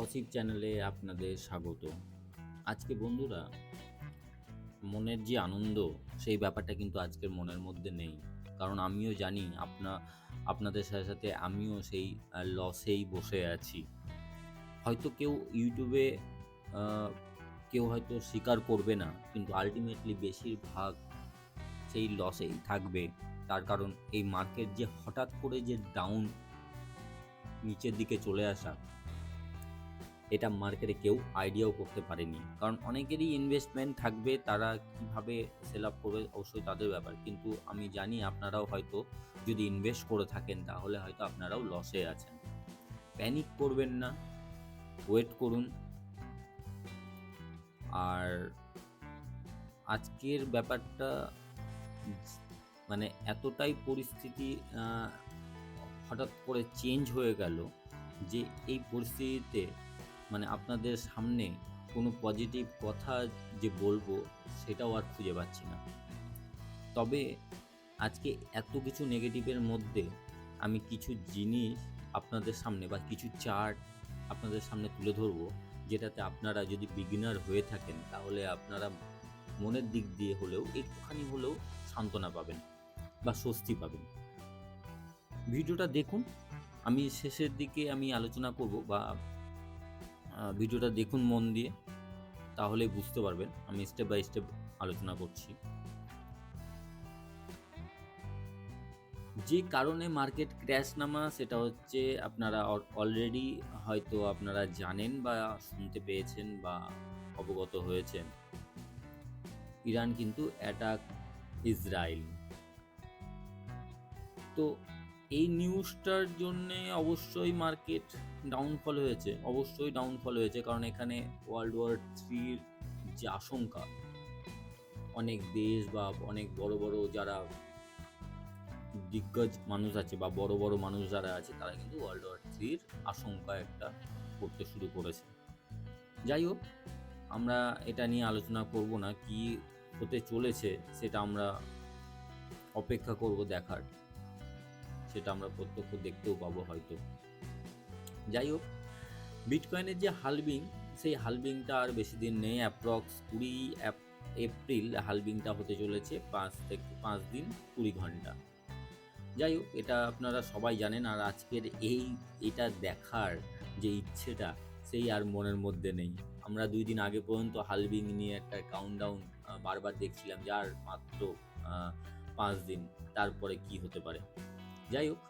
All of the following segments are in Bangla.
গসিপ চ্যানেলে আপনাদের স্বাগত। আজকে বন্ধুরা, মনের যে আনন্দ সেই ব্যাপারটা কিন্তু আজকের মনের মধ্যে নেই। কারণ আমিও জানি আপনাদের সাথে, সাথে আমিও সেই লসেই বসে আছি। হয়তো কেউ ইউটিউবে আ কেউ হয়তো স্বীকার করবে না, কিন্তু আল্টিমেটলি বেশিরভাগ সেই লসেই থাকবে। তার কারণ এই মার্কেট যে হঠাৎ করে যে নিচের দিকে চলে আসা, এটা মার্কেটে কেউ আইডিয়াও করতে পারেনি। কারণ অনেকেরই ইনভেস্টমেন্ট থাকবে, তারা কিভাবে সেল আপ করবে অবশ্যই তাদের ব্যাপার। কিন্তু আমি জানি আপনারাও হয়তো যদি ইনভেস্ট করে থাকেন তাহলে হয়তো আপনারাও লসে আছেন। প্যানিক করবেন না, ওয়েট করুন। আর আজকের ব্যাপারটা মানে এতটাই পরিস্থিতি আ হঠাৎ করে চেঞ্জ হয়ে গেল যে এই পরিস্থিতিতে মানে আপনাদের সামনে কোনো পজিটিভ কথা যে বলবো সেটাও আর খুঁজে পাচ্ছি না। তবে আজকে এত কিছু নেগেটিভের মধ্যে আমি কিছু জিনিস আপনাদের সামনে বা কিছু চার্ট আপনাদের সামনে তুলে ধরবো, যেটাতে আপনারা যদি বিগিনার হয়ে থাকেন তাহলে আপনারা মনের দিক দিয়ে হলেও একটুখানি হলেও সান্ত্বনা পাবেন বা স্বস্তি পাবেন। ভিডিওটা দেখুন। আমি শেষের দিকে আমি আলোচনা করব বা ভিডিওটা দেখুন মন দিয়ে, তাহলেই বুঝতে পারবেন। আমি স্টেপ বাই স্টেপ আলোচনা করছি। যে কারণে মার্কেট ক্র্যাশ নামা সেটা হচ্ছে আপনারা অলরেডি হয়তো আপনারা জানেন বা শুনতে পেয়েছেন বা অবগত হয়েছেন। ইরান কিন্তু অ্যাটাক ইসরায়েল। তো এই নিউজটার জন্যে অবশ্যই মার্কেট ডাউনফল হয়েছে। অবশ্যই ডাউনফল হয়েছে, কারণ এখানে ওয়ার্ল্ড ওয়ার 3 যে আশঙ্কা, অনেক দেশ বা অনেক বড়, বড় যারা দিগ্গজ মানুষ আছে বা বড়, বড় মানুষ যারা আছে তারা কিন্তু ওয়ার্ল্ড ওয়ার 3 আশঙ্কা একটা করতে শুরু করেছে। যাই হোক, আমরা এটা নিয়ে আলোচনা করব না। কি হতে চলেছে সেটা আমরা অপেক্ষা করব দেখার। সেটা আমরা প্রত্যক্ষ দেখতেও পাবো হয়তো। যাই হোক, বিটকয়েনের যে হালভিং, সেই হালভিংটা আর বেশি দিন নেই। অ্যাপ্রক্স 20 এপ্রিল হালভিংটা হতে চলেছে, 5 দিন 20 ঘন্টা। যাই হোক, এটা আপনারা সবাই জানেন। আর আজকের এটা দেখার যে ইচ্ছেটা সেই আর মনের মধ্যে নেই। আমরা 2 দিন আগে পর্যন্ত হালভিং নিয়ে একটা কাউন্টডাউন বারবার দেখছিলাম যে আর মাত্র 5 দিন, তারপরে কি হতে পারে। যাই হোক,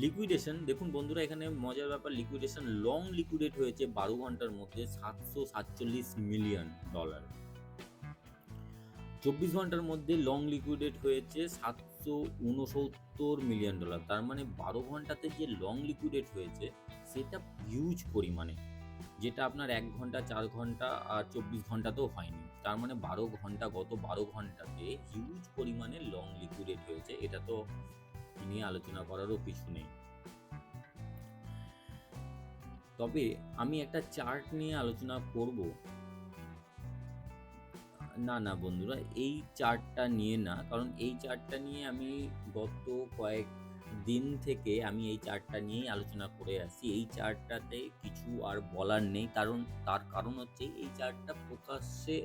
লিকুইডেশন দেখুন বন্ধুরা, এখানে মজার ব্যাপার, লিকুইডেশন লং লিকুইডেট হয়েছে 12 ঘন্টার মধ্যে $747 মিলিয়ন। 24 ঘন্টার মধ্যে লং লিকুইডেট হয়েছে $769 মিলিয়ন। তার মানে 12 ঘন্টাতে যে লং লিকুইডেট হয়েছে সেটা হিউজ পরিমাণে, যেটা আপনার 1 ঘন্টা, 4 ঘন্টা আর 24 ঘন্টাতেও হয়নি। তার মানে 12 ঘন্টা, গত 12 ঘন্টাতে হিউজ পরিমাণে লং লিকুইডেট হয়েছে। এটা তো নিয়ে আলোচনা করারও কিছু নেই। তবে আমি একটা চার্ট নিয়ে আলোচনা করব। না বন্ধুরা, এই চার্টটা নিয়ে না, কারণ এই চার্টটা নিয়ে আমি গত কয়েক দিন থেকে আমি এই চার্টটা নিয়েই আলোচনা করে আসছি। এই চার্টটাতে কিছু আর বলার নেই, তার কারণ হচ্ছে এই চার্টটা প্রকাশ্যে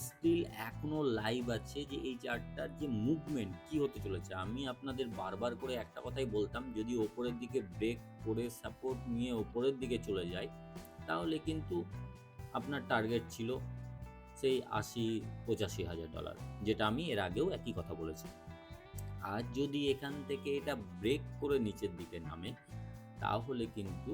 স্টিল এখনো লাইভ আছে, যে এই চার্টটার যে মুভমেন্ট কি হতে চলেছে। আমি আপনাদের বারবার করে একটা কথাই বলতাম, যদি ওপরের দিকে ব্রেক করে সাপোর্ট নিয়ে ওপরের দিকে চলে যায় তাহলে কিন্তু আপনার টার্গেট ছিল সেই $80-85,000, যেটা আমি এর আগেও একই কথা বলেছি। আর যদি এখান থেকে এটা ব্রেক করে নিচের দিকে নামে তাহলে কিন্তু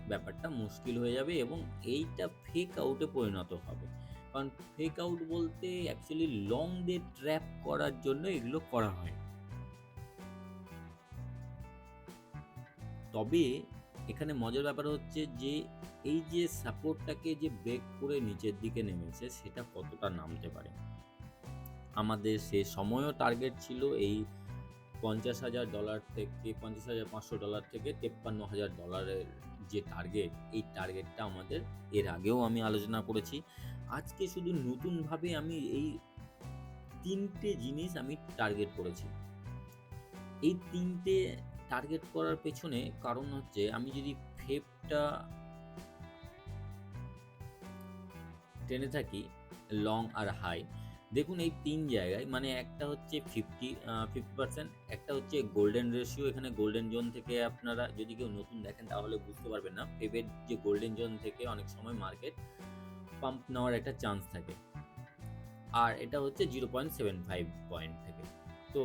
ব্যাপারটা মুশকিল হয়ে যাবে এবং এইটা ফেক আউটে পরিণত হবে। কারণ ফেক আউট বলতে অ্যাকচুয়ালি লংদের ট্র্যাপ করার জন্য এগুলো করা হয়। তবে এখানে মজার ব্যাপার হচ্ছে যে এই যে সাপোর্টটাকে যে ব্রেক করে নিচের দিকে নেমেছে সেটা কতটা নামতে পারে। আমাদের সে সময়ও টার্গেট ছিল এই $50,000 থেকে $50,500 থেকে $53,000 যে টার্গেট, এই টার্গেটটা আমাদের এর আগেও আমি আলোচনা করেছি। আজকে শুধু নতুনভাবে আমি এই 3টে জিনিস আমি টার্গেট করেছি। এই 3টে টার্গেট করার পেছনে কারণ হচ্ছে, আমি যদি ফেবটা টেনে থাকি লং আর হাই। দেখুন এই ৩ জায়গায় মানে একটা হচ্ছে 50%, একটা হচ্ছে গোল্ডেন রেশিও। এখানে গোল্ডেন জোন থেকে আপনারা যদি কেউ নতুন দেখেন তাহলে বুঝতে পারবেন না। ফেবের যে গোল্ডেন জোন থেকে অনেক সময় মার্কেট পাম্প নেওয়ার একটা চান্স থাকে। আর এটা হচ্ছে 0.75 পয়েন্ট থেকে। তো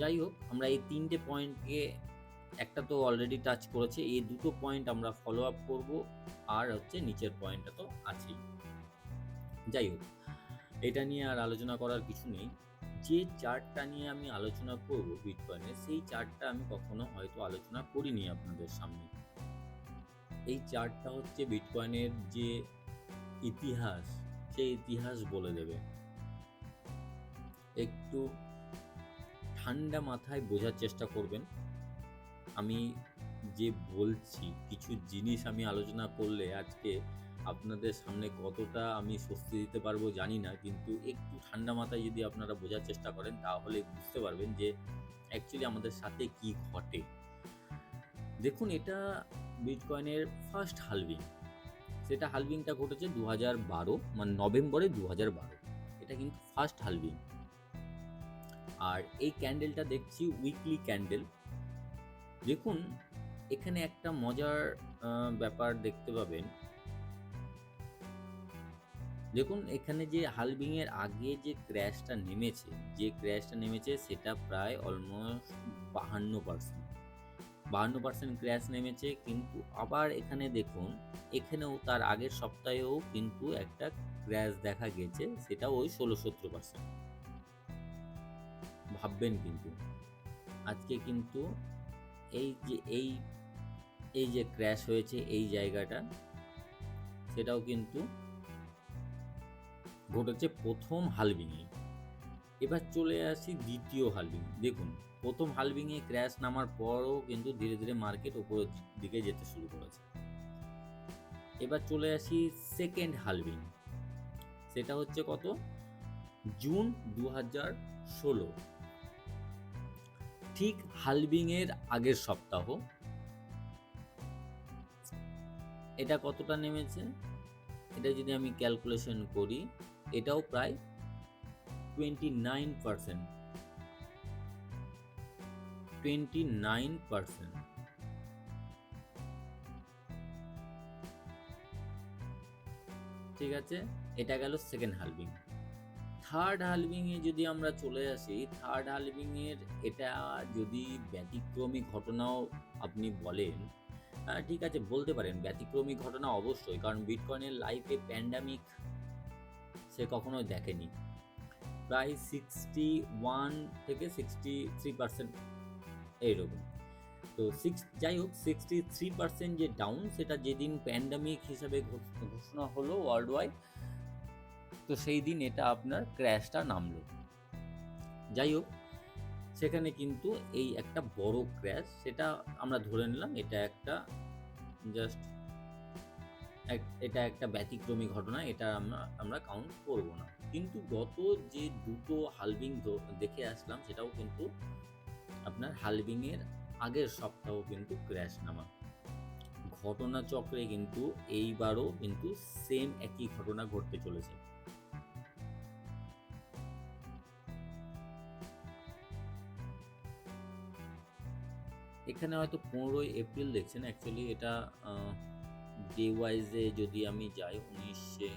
যাই হোক, আমরা এই ৩টে পয়েন্টকে, একটা তো অলরেডি টাচ করেছে, এই দুটো পয়েন্ট আমরা ফলো আপ করব, আর হচ্ছে নিচের পয়েন্টটা তো আছেই। যাই হোক, এটা নিয়ে আর আলোচনা করার কিছু নেই। যে চার্টটা নিয়ে আমি আলোচনা করব বিটকয়েনের, সেই চার্টটা আমি কখনো হয়তো আলোচনা করিনি আপনাদের সামনে। এই চার্টটা হচ্ছে বিটকয়েনের যে ইতিহাস, সেই ইতিহাস বলে দেবে। একটু ঠান্ডা মাথায় বোঝার চেষ্টা করবেন। আমি যে বলছি, কিছু জিনিস আমি আলোচনা করলে আজকে আপনাদের সামনে কতটা আমি স্বস্তি দিতে পারবো জানি না, কিন্তু একটু ঠান্ডা মাথায় যদি আপনারা বোঝার চেষ্টা করেন তাহলে বুঝতে পারবেন যে অ্যাকচুয়ালি আমাদের সাথে কি ঘটে। দেখুন, এটা বিটকয়েনের ফার্স্ট হালভিং। সেটা হালভিংটা ঘটেছে 2012, মানে নভেম্বরে 2012। এটা কিন্তু ফার্স্ট হালভিং। আর এই ক্যান্ডেলটা দেখছি উইকলি ক্যান্ডেল। দেখুন, এখানে একটা মজার ব্যাপার দেখতে পাবেন। দেখুন, এখানে যে হালভিংয়ের আগে যে ক্র্যাশটা নেমেছে সেটা প্রায় অলমোস্ট 52% ক্র্যাশ নেমেছে। কিন্তু আবার এখানে দেখুন, এখানেও তার আগের সপ্তাহেও কিন্তু একটা ক্র্যাশ দেখা গেছে, সেটা ওই 16-17%। ভাববেন কিন্তু আজকে কিন্তু এই যে ক্র্যাশ হয়েছে এই জায়গাটা, সেটাও কিন্তু ঘটেছে প্রথম হালভিংয়ে। এবার চলে আসি দ্বিতীয় হালভিং। দেখুন, প্রথম হালভিংয়ে ক্র্যাশ নামার পরও কিন্তু ধীরে ধীরে মার্কেট উপরের দিকে যেতে শুরু করেছে। এবার চলে আসি সেকেন্ড হালভিং। সেটা হচ্ছে কত? জুন 2016, ঠিক হালভিংয়ের আগের সপ্তাহ। এটা কতটা নেমেছে? এটা যদি আমি ক্যালকুলেশন করি, এটাও প্রায় 29%। ঠিক আছে, এটা গেল সেকেন্ড হালভিং। থার্ড হালভিংয়ে যদি আমরা চলে আসি, থার্ড হালভিংয়ের এটা যদি ব্যতিক্রমী ঘটনাও আপনি বলেন, ঠিক আছে, বলতে পারেন ব্যতিক্রমী ঘটনা অবশ্যই, কারণ বিটকয়েনের লাইফে প্যান্ডামিক সে কখনোই দেখেনি। প্রায় 61 থেকে 63% এইরকম। তো যাই হোক, 63% যে ডাউন, সেটা যেদিন প্যান্ডামিক হিসাবে ঘোষণা হলো ওয়ার্ল্ড ওয়াইড, তো সেই দিন এটা আপনার ক্র্যাশটা নামলো। যাই হোক, সেখানে কিন্তু এই একটা বড় ক্র্যাশ, সেটা আমরা ধরে নিলাম এটা একটা জাস্ট এটা একটা ব্যতিক্রমী ঘটনা, এটা আমরা কাউন্ট করব না। কিন্তু গত যে দুটো হালভিং দেখে আসলাম, সেটাও কিন্তু আপনার হালভিংয়ের আগের সপ্তাহ কিন্তু ক্র্যাশ নামা। ঘটনাচক্রে কিন্তু এইবারও কিন্তু সেম একই ঘটনা ঘটতে চলেছে। এখানে হয়তো 15ই এপ্রিল দেখছেন, অ্যাকচুয়ালি এটা ডে ওয়াইজে যদি আমি যাই, 19-এ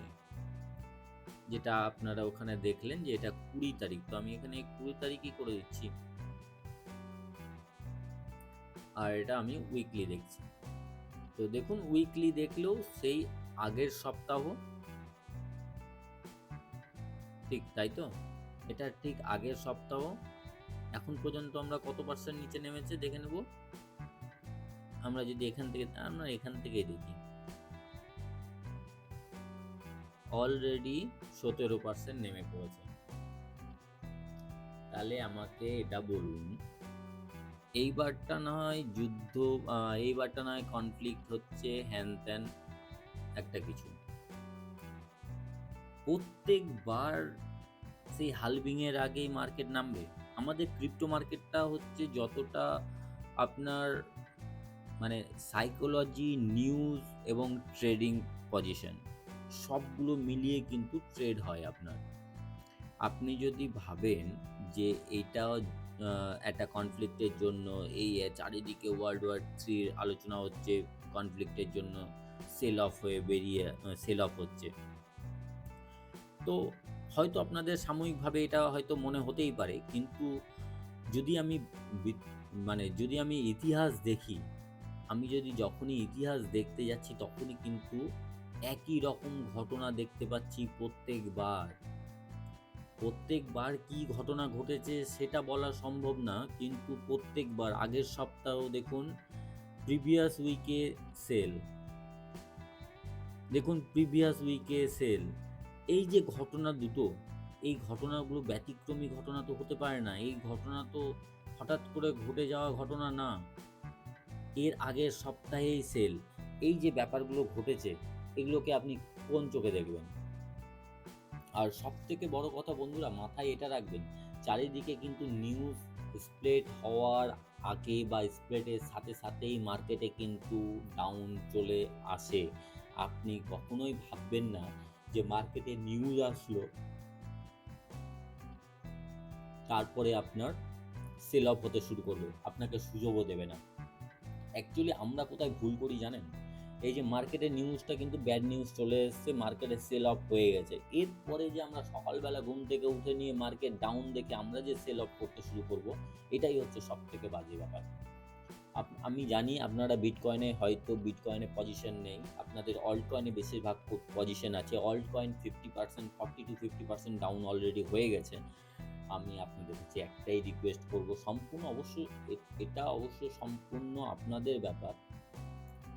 যেটা আপনারা ওখানে দেখলেন যে এটা 20 তারিখ, তো আমি এখানে 20 তারিখই করে দিচ্ছি। আর এটা আমি উইকলি দেখছি। তো দেখুন, উইকলি দেখলেও সেই আগের সপ্তাহ, ঠিক তাই তো, এটা ঠিক আগের সপ্তাহ। এখন পর্যন্ত আমরা কত পার্সেন্ট নিচে নেমেছে দেখে নেব। আমরা যদি এখান থেকেই দেখি, অলরেডি 17% নেমে পড়েছে। তাহলে আমাকে এটা বলুন, এইবারটা না হয় যুদ্ধ, এইবারটা না হয় কনফ্লিক্ট হচ্ছে, হ্যান ত্যান একটা কিছু, প্রত্যেকবার সেই হালভিংয়ের আগেই মার্কেট নামবে। আমাদের ক্রিপ্টো মার্কেটটা হচ্ছে যতটা আপনার মানে সাইকোলজি, নিউজ এবং ট্রেডিং পজিশন সবগুলো মিলিয়ে কিন্তু ট্রেড হয় আপনার। আপনি যদি ভাবেন যে এইটা একটা কনফ্লিক্টের জন্য এই চারিদিকে ওয়ার্ল্ড ওয়ার 3 র আলোচনা হচ্ছে, কনফ্লিক্টের জন্য সেল অফ হচ্ছে। তো হয়তো আপনাদের সাময়িকভাবে এটা হয়তো মনে হতেই পারে, কিন্তু যদি আমি যদি আমি ইতিহাস দেখি, আমি যদি যখনই ইতিহাস দেখতে যাচ্ছি তখনই কিন্তু একই রকম ঘটনা দেখতে পাচ্ছি প্রত্যেকবার কি ঘটনা ঘটেছে সেটা বলা সম্ভব না, কিন্তু প্রত্যেকবার আগের সপ্তাহ দেখুন প্রিভিয়াস উইকে সেল, এই যে ঘটনা দুটো, এই ঘটনাগুলো ব্যতিক্রমী ঘটনা তো হতে পারে না, এই ঘটনা তো হঠাৎ করে ঘটে যাওয়া ঘটনা না, এর আগের সপ্তাহেই সেল। এই যে ব্যাপারগুলো ঘটেছে এগুলোকে আপনি কোন চোখে দেখবেন? আর সবথেকে বড় কথা বন্ধুরা, মাথায় এটা রাখবেন, চারিদিকে কিন্তু নিউজ স্প্রেড হওয়ার আগে বা স্প্রেডের সাথে সাথেই মার্কেটে কিন্তু ডাউন চলে আসে। আপনি কখনোই ভাববেন না যে মার্কেটে নিউজ আসলো তারপরে আপনার সেল অফ হতে শুরু করবে, আপনাকে সুযোগও দেবে না। অ্যাকচুয়ালি আমরা কোথায় ভুল করি জানেন? এই যে মার্কেটের নিউজটা কিন্তু ব্যাড নিউজ চলে এসছে, মার্কেটে সেল অফ হয়ে গেছে, এরপরে যে আমরা সকালবেলা ঘুম থেকে উঠে নিয়ে মার্কেট ডাউন দেখে আমরা যে সেল অফ করতে শুরু করব, এটাই হচ্ছে সব থেকে বাজে ব্যাপার। আমি জানি আপনারা বিটকয়েনে পজিশন নেই, আপনাদের অল্ট কয়েনে বেশিরভাগ পজিশন আছে। অল্ট কয়েন 50%, 40-50% ডাউন অলরেডি হয়ে গেছে। আমি আপনাদের কাছে একটাই রিকোয়েস্ট করব, এটা অবশ্যই সম্পূর্ণ আপনাদের ব্যাপার,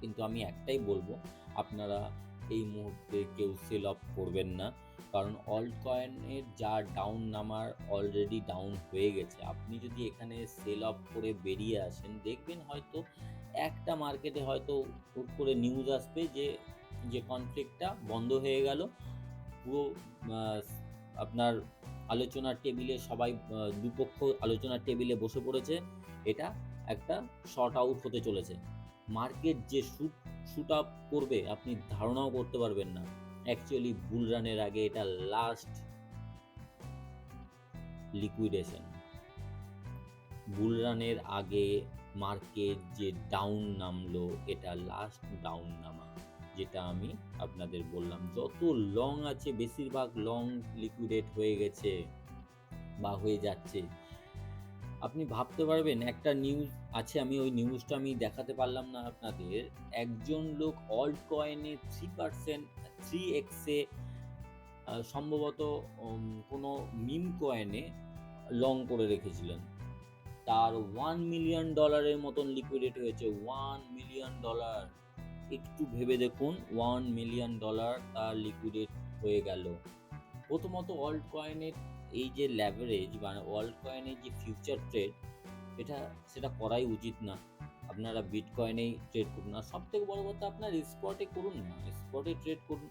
কিন্তু আমি একটাই বলবো, আপনারা এই মুহূর্তে কেউ সেল অফ করবেন না, কারণ অল্ট কয়েনের যা ডাউন নামার অলরেডি ডাউন হয়ে গেছে। আপনি যদি এখানে সেল অফ করে বেরিয়ে আসেন, দেখবেন হয়তো একটা মার্কেটে হয়তো হুট করে নিউজ আসবে যে কনফ্লিক্টটা বন্ধ হয়ে গেল, পুরো আপনার আলোচনার টেবিলে সবাই দুপক্ষ আলোচনার টেবিলে বসে পড়েছে, এটা একটা শর্ট আউট হতে চলেছে। মার্কেট যে শুট আপ করবে আপনি ধারণাও করতে পারবেন না। অ্যাকচুয়ালি বুল রানের আগে এটা লাস্ট লিকুইডেশন। বুল রানের আগে মার্কেট যে ডাউন নামলো, এটা লাস্ট ডাউন নামা, যেটা আমি আপনাদের বললাম। যত লং আছে বেশিরভাগ লং লিকুইডেট হয়ে গেছে বা হয়ে যাচ্ছে। আপনি ভাবতে পারবেন, একটা নিউজ আছে, আমি ওই নিউজটা আমি দেখাতে পারলাম না আপনাদের। একজন লোক অল্ট কয়েনে 3x-এ সম্ভবত কোনো মিম কয়েনে লং করে রেখেছিলেন, তার $1 মিলিয়ন মতন লিকুইডেট হয়েছে। $1 মিলিয়ন, একটু ভেবে দেখুন, $1 মিলিয়ন তার লিকুইডেট হয়ে গেল। প্রথমত অল্ট কয়েনের এই যে লেভারেজ মানে অল্ট কয়েনের যে ফিউচার ট্রেড, সেটা করাই উচিত না। আপনারা বিটকয়েনেই ট্রেড করুন, আর সব থেকে বড় কথা আপনার স্পটে করুন না, স্পটে ট্রেড করুন।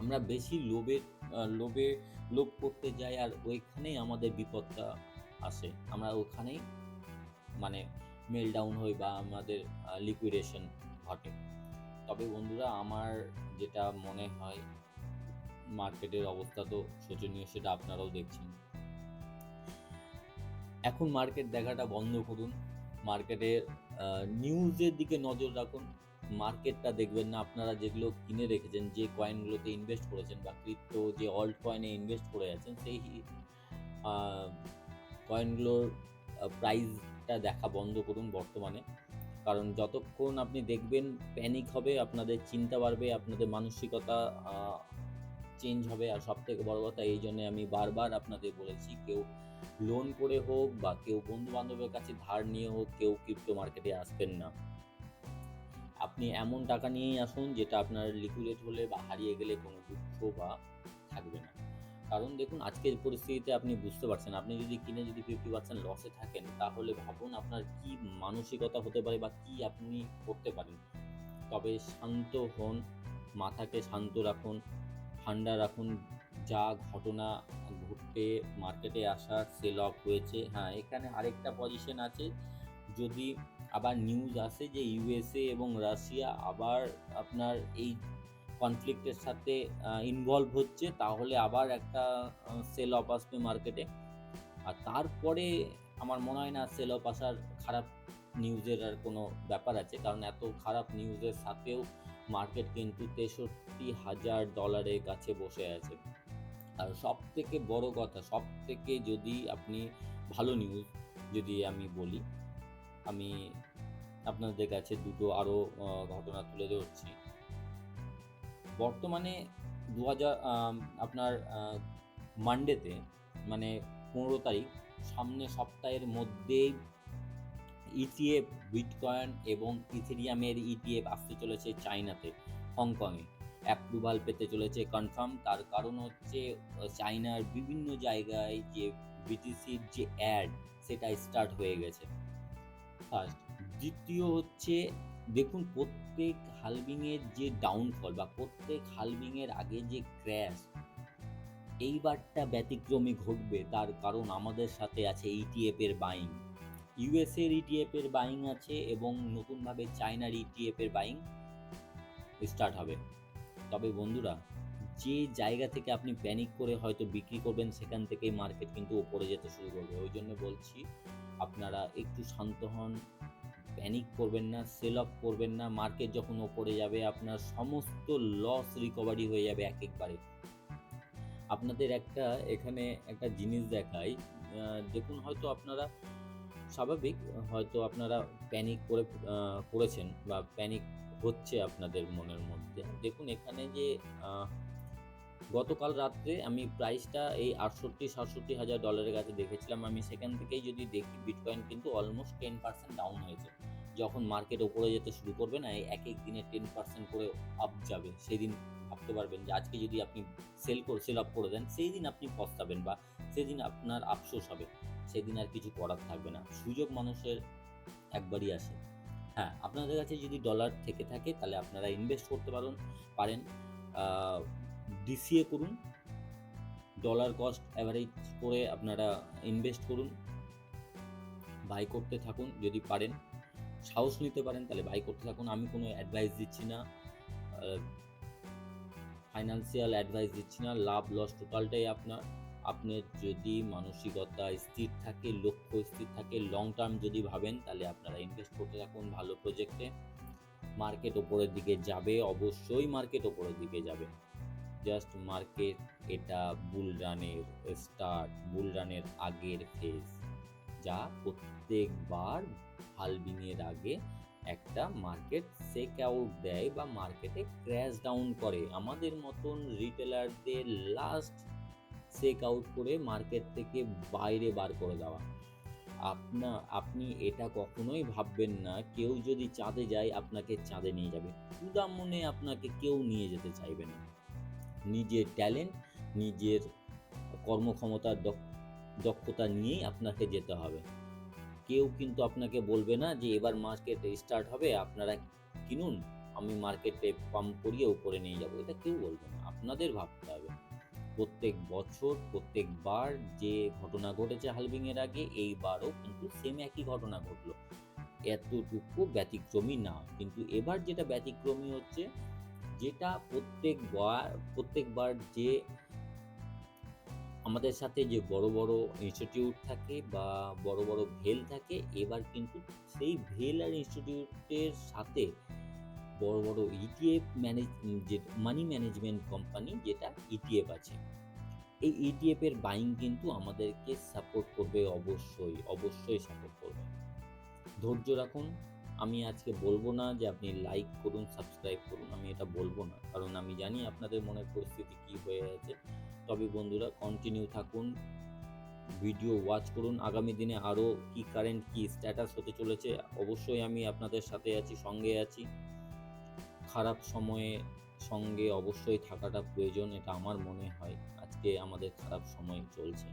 আমরা বেশি লোভ করতে যাই, আর ওইখানেই আমাদের বিপদটা আসে, আমরা ওখানেই মানে মেল ডাউন হই বা আমাদের লিকুইডেশন ঘটে। তবে বন্ধুরা, আমার যেটা মনে হয়, মার্কেটের অবস্থা তো শোচনীয়, সেটা আপনারাও দেখছেন। এখন মার্কেট দেখাটা বন্ধ করুন, মার্কেটের নিউজের দিকে নজর রাখুন, মার্কেটটা দেখবেন না। আপনারা যেগুলো কিনে রেখেছেন, যে কয়েনগুলোতে ইনভেস্ট করেছেন বা ক্রিপ্টো যে অল্ট কয়েনে ইনভেস্ট করে আছেন, সেই কয়েনগুলোর প্রাইসটা দেখা বন্ধ করুন বর্তমানে। কারণ যতক্ষণ আপনি দেখবেন প্যানিক হবে, আপনাদের চিন্তা বাড়বে, আপনাদের মানসিকতা চেঞ্জ হবে। আর সব থেকে বড় কথা, এই জন্য আমি বারবার আপনাদের বলেছি, কেউ লোন করে হোক বা কেউ বন্ধু বান্ধবের কাছে ধার নিয়ে হোক, কেউ ক্রিপ্টো মার্কেটে আসবেন না। আপনি এমন টাকা নিয়েই আসুন যেটা আপনার লিকুইডেট হলে বা হারিয়ে গেলে কোনো দুঃখ বা থাকবে না। কারণ দেখুন, আজকের পরিস্থিতিতে আপনি বুঝতে পারছেন, আপনি যদি কিনে 50% লসে থাকেন, তাহলে ভাবুন আপনার কি মানসিকতা হতে পারে বা কি আপনি করতে পারেন। তবে শান্ত হন, মাথাকে শান্ত রাখুন, ঠান্ডা রাখুন। যা ঘটনা ঘটে মার্কেটে আসা, সেল অফ হয়েছে। হ্যাঁ, এখানে আরেকটা পজিশন আছে, যদি আবার নিউজ আসে যে ইউএসএ এবং রাশিয়া আবার আপনার এই কনফ্লিক্টের সাথে ইনভলভ হচ্ছে, তাহলে আবার একটা সেল অফ আসবে মার্কেটে। আর তারপরে আমার মনে হয় না সেল অফ আসার খারাপ নিউজের আর কোনো ব্যাপার আছে, কারণ এত খারাপ নিউজের সাথেও মার্কেট কিন্তু $63,000 কাছে বসে আছে। আর সবথেকে বড় কথা, সবথেকে যদি আপনি ভালো নিউজ যদি আমি বলি, আমি আপনাদের কাছে দুটো আরও ঘটনা তুলে ধরছি। বর্তমানে 2000 আপনার মানডেতে, মানে 15 তারিখ, সামনে সপ্তাহের মধ্যেই ইটিএফ বিটকয়েন এবং ইথেরিয়ামের ইটিএফ আসতে চলেছে চায়নাতে, হংকংয়ে অ্যাপ্রুভাল পেতে চলেছে কনফার্ম। তার কারণ হচ্ছে চায়নার বিভিন্ন জায়গায় যে বিটিসির যে অ্যাড সেটা স্টার্ট হয়ে গেছে, ফার্স্ট। দ্বিতীয় হচ্ছে, দেখুন প্রত্যেক হালভিংয়ের যে ডাউনফল বা প্রত্যেক হালভিংয়ের আগে যে ক্র্যাশ, এইবারটা ব্যতিক্রমী ঘটবে। তার কারণ আমাদের সাথে আছে ইটিএফ এর বাইং, ইউএসএর ইটিএফ এর বাইং আছে এবং নতুনভাবে চায়নার ইটিএফ এর বাইং স্টার্ট হবে। তবে বন্ধুরা, যে জায়গা থেকে আপনি প্যানিক করে হয়তো বিক্রি করবেন, সেখান থেকেই মার্কেট কিন্তু ওপরে যেতে শুরু করবে। ওই জন্য বলছি, আপনারা একটু শান্ত হন, প্যানিক করবেন না, সেল অফ করবেন না। মার্কেট যখন ওপরে যাবে আপনার সমস্ত লস রিকভারি হয়ে যাবে এক একবারে। আপনাদের এখানে একটা জিনিস দেখাই, দেখুন হয়তো আপনারা স্বাভাবিক, হয়তো আপনারা প্যানিক করেছেন বা প্যানিক হচ্ছে আপনাদের মনের মধ্যে। দেখুন এখানে যে গতকাল রাত্রে আমি প্রাইসটা এই $68,000-67,000 কাছে দেখেছিলাম। আমি সেখান থেকেই যদি দেখি, বিটকয়েন কিন্তু অলমোস্ট 10% ডাউন হয়েছে। যখন মার্কেট ওপরে যেতে শুরু করবে না, এই এক এক দিনে 10% করে আপ যাবে, সেদিন ভাবতে পারবেন যে আজকে যদি আপনি সেল অফ করে দেন, সেই দিন আপনি পস্তাবেন বা সেদিন আপনার আফসোস হবে, সেদিন আর কিছু করার থাকবে না। সুযোগ মানুষের একবারই আসে। হ্যাঁ, আপনাদের কাছে যদি ডলার থেকে থাকে তাহলে আপনারা ইনভেস্ট করতে পারেন। ডিসিএ করুন, ডলার কস্ট অ্যাভারেজ করে আপনারা ইনভেস্ট করুন, বাই করতে থাকুন যদি পারেন, সাহস নিতে পারেন তাহলে বাই করতে থাকুন। আমি কোনো অ্যাডভাইস দিচ্ছি না, ফাইন্যান্সিয়াল অ্যাডভাইস দিচ্ছি না। লাভ লস টোটালটাই আপনার যদি মানসিকতা স্থির থাকে, লক্ষ্য স্থির থাকে, লং টার্ম যদি ভাবেন, তাহলে আপনারা ইনভেস্ট করতে থাকুন ভালো প্রজেক্টে। মার্কেট ওপরের দিকে যাবে, অবশ্যই মার্কেট ওপরের দিকে যাবে। জাস্ট মার্কেট এটা বুল রানের আগের ফেজ, যা প্রত্যেকবার হালভিংয়ের আগে একটা মার্কেট সেক আউট দেয় বা মার্কেটে ক্র্যাশ ডাউন করে। আমাদের মতন রিটেলারদের লাস্ট সেক আউট করে মার্কেট থেকে বাইরে বার করে দেওয়া। আপনি এটা কখনোই ভাববেন না কেউ যদি চাঁদে যায় আপনাকে চাঁদে নিয়ে যাবে, উদামনে আপনাকে কেউ নিয়ে যেতে চাইবে না। নিজের ট্যালেন্ট, নিজের কর্মক্ষমতার দক্ষতা নিয়েই আপনাকে যেতে হবে। কেউ কিন্তু আপনাকে বলবে না যে এবার মার্কেট স্টার্ট হবে, আপনারা কিনুন, আমি মার্কেটে পাম্প করিয়ে উপরে নিয়ে যাবো, এটা কেউ বলবে না। আপনাদের ভাবতে হবে। প্রত্যেক বছর প্রত্যেকবার যে ঘটনা ঘটেছে হালভিংয়ের আগে, এইবারও কিন্তু সেম একই ঘটনা ঘটলো, এতটুকু ব্যতিক্রমী না। কিন্তু এবার যেটা ব্যতিক্রমী হচ্ছে, যেটা প্রত্যেকবার যে আমাদের সাথে যে বড় বড় ইনস্টিটিউট থাকে বা বড় বড় ভেল থাকে, এবার কিন্তু সেই ভেল আর ইনস্টিটিউটের সাথে বড় বড় ইটিএফ যে মানি ম্যানেজমেন্ট কোম্পানি, যেটা ইটিএফ আছে, এই ইটিএফ এর বাইং কিন্তু আমাদেরকে সাপোর্ট করবে, অবশ্যই সাপোর্ট করবে। ধৈর্য রাখুন। আমি আজকে বলবো না যে আপনি লাইক করুন, সাবস্ক্রাইব করুন, আমি এটা বলবো না, কারণ আমি জানি আপনাদের মনের পরিস্থিতি কি হয়ে আছে। তবে বন্ধুরা, কন্টিনিউ থাকুন, ভিডিও ওয়াচ করুন। আগামী দিনে আরও কি কারেন্ট কি স্ট্যাটাস হতে চলেছে, অবশ্যই আমি আপনাদের সাথে আছি, সঙ্গে আছি। খারাপ সময়ে সঙ্গে অবশ্যই থাকাটা প্রয়োজন, এটা আমার মনে হয়। আজকে আমাদের খারাপ সময় চলছে,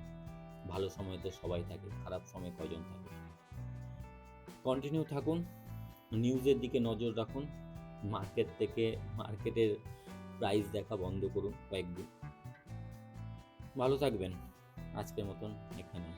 ভালো সময় তো সবাই থাকে, খারাপ সময় কয়জন থাকে। কন্টিনিউ থাকুন, নিউজের দিকে নজর রাখুন, মার্কেটের প্রাইস দেখা বন্ধ করুন কয়েকদিন। ভালো থাকবেন। আজকের মতন এখানে।